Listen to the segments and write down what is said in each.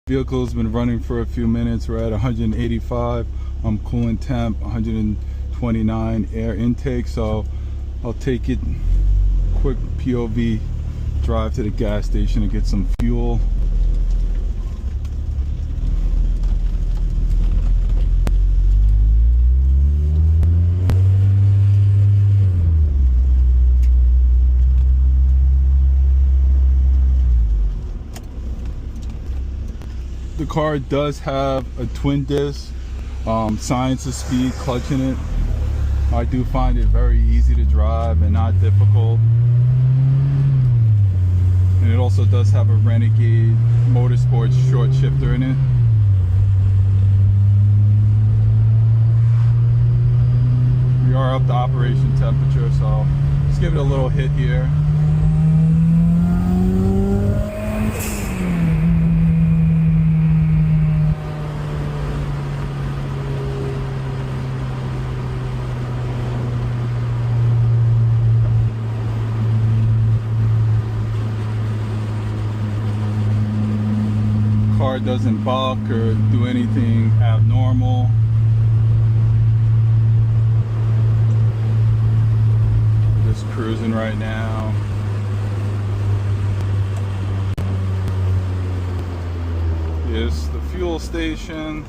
Vehicle's been running for a few minutes. We're at 185 coolant temp, 129 air intake. So I'll take it quick POV drive to the gas station to get some fuel. The car does have a twin disc, science of speed clutch in it. I do find it very easy to drive and not difficult. And it also does have a Renegade Motorsports short shifter in it. We are up to operation temperature, so let's give it a little hit here. Car doesn't balk or do anything abnormal. We're just cruising right now. Here's the fuel station.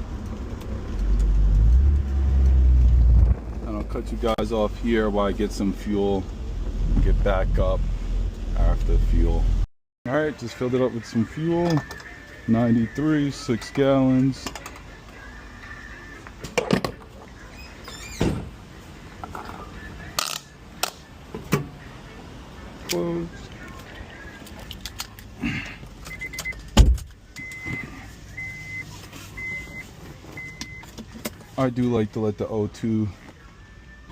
And I'll cut you guys off here while I get some fuel and get back up after fuel. Alright, just filled it up with some fuel. 93, 6 gallons. Closed. I do like to let the O2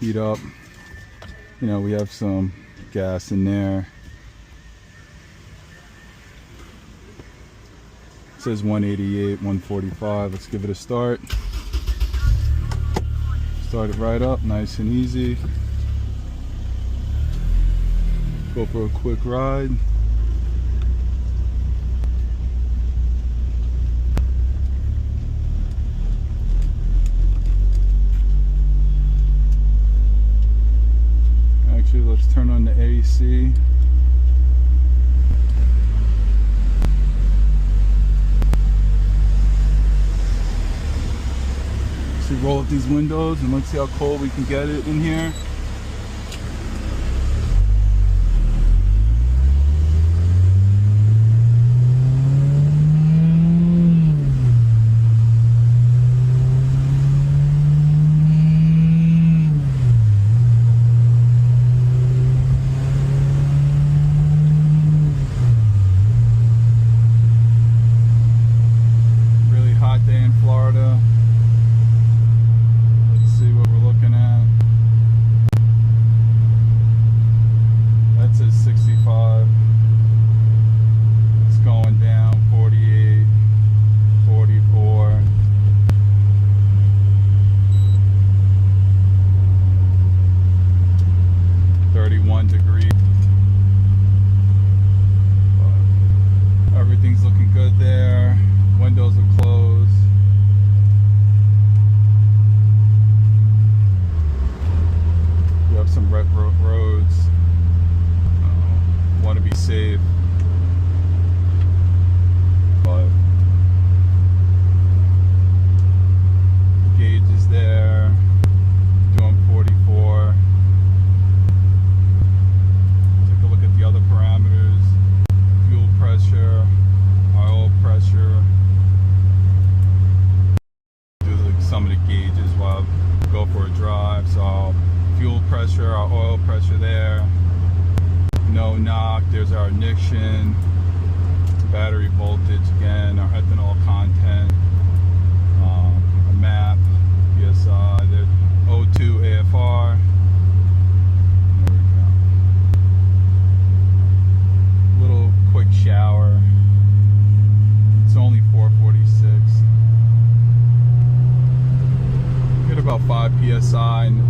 heat up. You know, we have some gas in there. It says 188, 145. Let's give it a start. Start it right up, nice and easy. Go for a quick ride. Actually, let's turn on the AC. So roll up these windows and let's see how cold we can get it in here. Really hot day in Florida. See what we're looking at. That says 65. It's going down. 48, 44. $31. But everything's looking good there. Windows are closed. We have some red roads. Want to be safe, but the gauge is there. Doing 44. Take a look at the other parameters: fuel pressure, oil pressure. Do some of the gauges while I go for a drive. So fuel pressure, our oil pressure there, no knock. There's our ignition, battery voltage again, our ethanol content, a map, PSI, there's O2 AFR. There we go. Little quick shower. It's only 446. Get about 5 PSI. And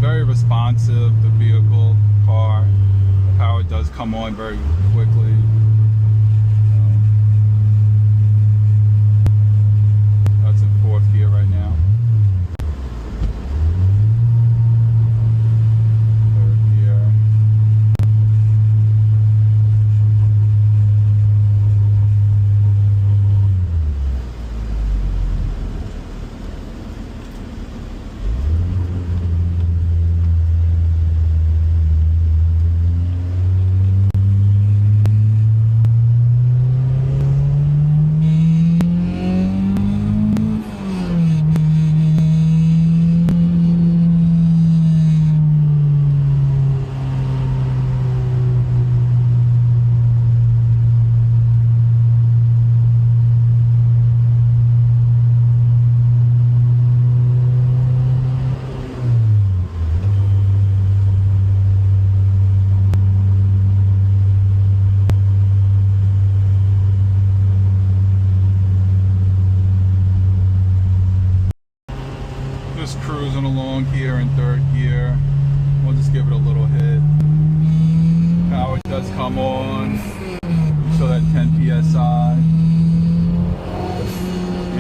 very responsive, the vehicle, car. The power does come on very quickly.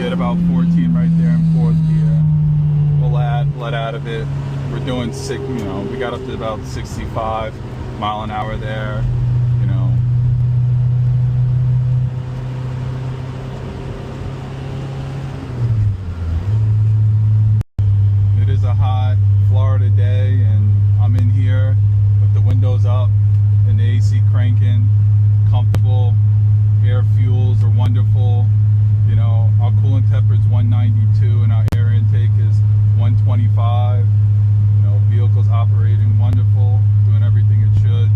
get about 14 right there in fourth gear. We'll let out of it. We're doing we got up to about 65 mile an hour there, It is a hot Florida day, and I'm in here with the windows up and the AC cranking, comfortable. Air fuels are wonderful. Our coolant temperature is 192 and our air intake is 125. Vehicle's operating wonderful, doing everything it should.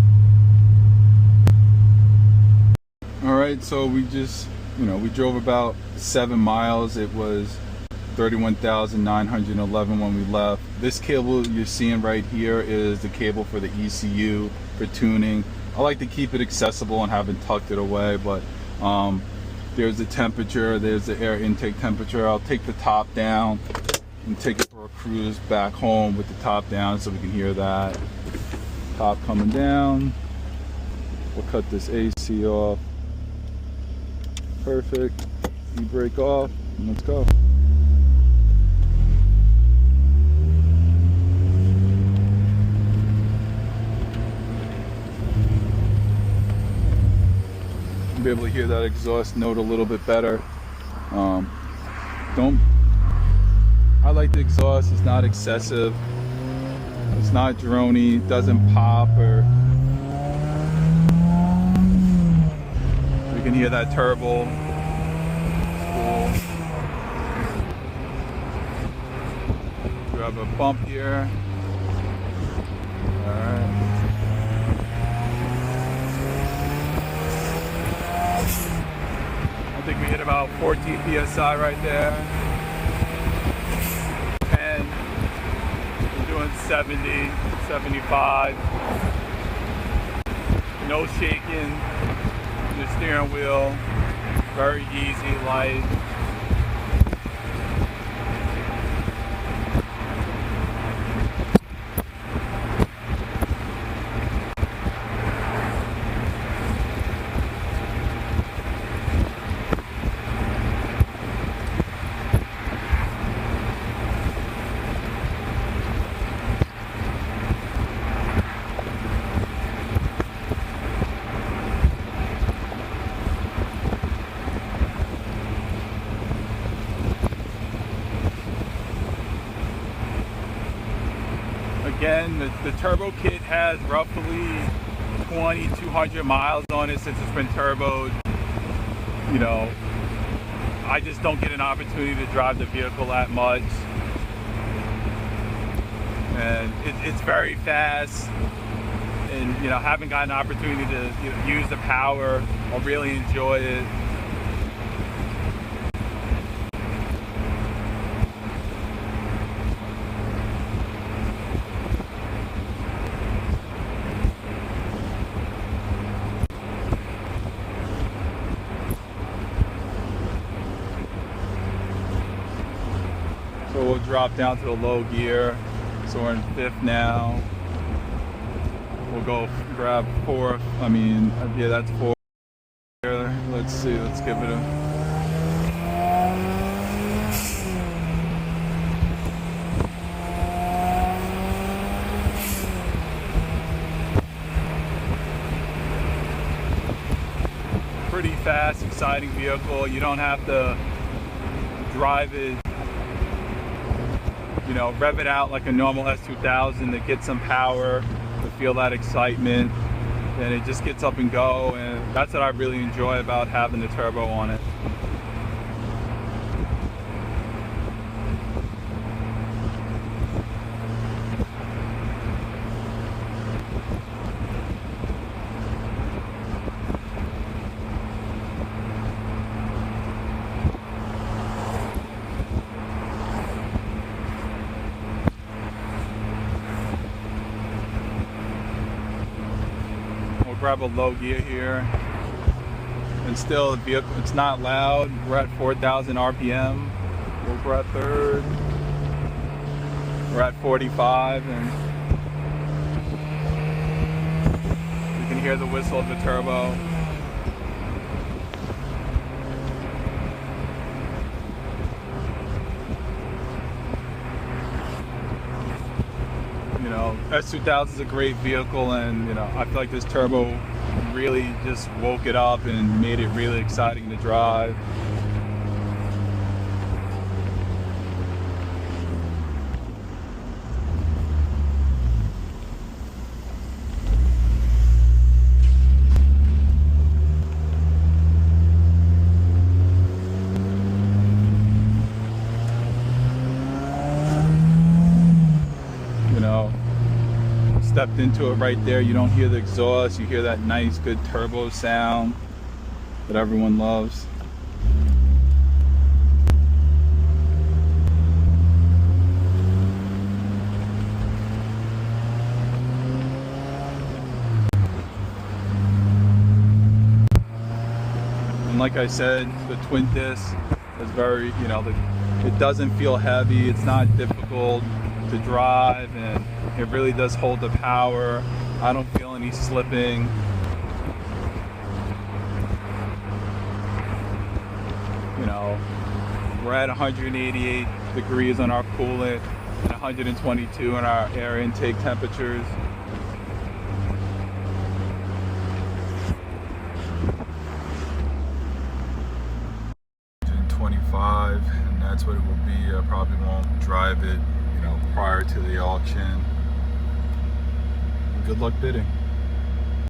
Alright, so we just, we drove about 7 miles. It was 31,911 when we left. This cable you're seeing right here is the cable for the ECU for tuning. I like to keep it accessible and haven't tucked it away, but there's the temperature, there's the air intake temperature. I'll take the top down and take it for a cruise back home with the top down so we can hear that. Top coming down. We'll cut this AC off. Perfect. E-brake off, and let's go. Be able to hear that exhaust note a little bit better. I like the exhaust. It's not excessive. It's not droney. It doesn't pop or. We can hear that turbo. It's cool. We have a bump here. All right. I think we hit about 14 psi right there. 10. We're doing 70, 75. No shaking. The steering wheel. Very easy, light. Again, the turbo kit has roughly 2,200 miles on it since it's been turboed. I just don't get an opportunity to drive the vehicle that much. And it's very fast. And, haven't gotten an opportunity to use the power or really enjoy it. So we'll drop down to the low gear. So we're in fifth now. We'll go grab fourth. Yeah, that's fourth. Let's see, let's give it a... Pretty fast, exciting vehicle. You don't have to drive it, rev it out like a normal S2000 to get some power, to feel that excitement, and it just gets up and go, and that's what I really enjoy about having the turbo on it. Grab a low gear here, and still the vehicle, it's not loud. We're at 4,000 RPM. We're at third. We're at 45, and you can hear the whistle of the turbo. S2000 is a great vehicle, and you know, I feel like this turbo really just woke it up and made it really exciting to drive. You know, stepped into it right there. You don't hear the exhaust, you hear that nice good turbo sound that everyone loves. And like I said, the twin disc is very, you know, it doesn't feel heavy, it's not difficult to drive, and it really does hold the power. I don't feel any slipping. You know, we're at 188 degrees on our coolant and 122 in our air intake temperatures. And that's what it will be. I probably won't drive it, you know, prior to the auction. Good luck bidding.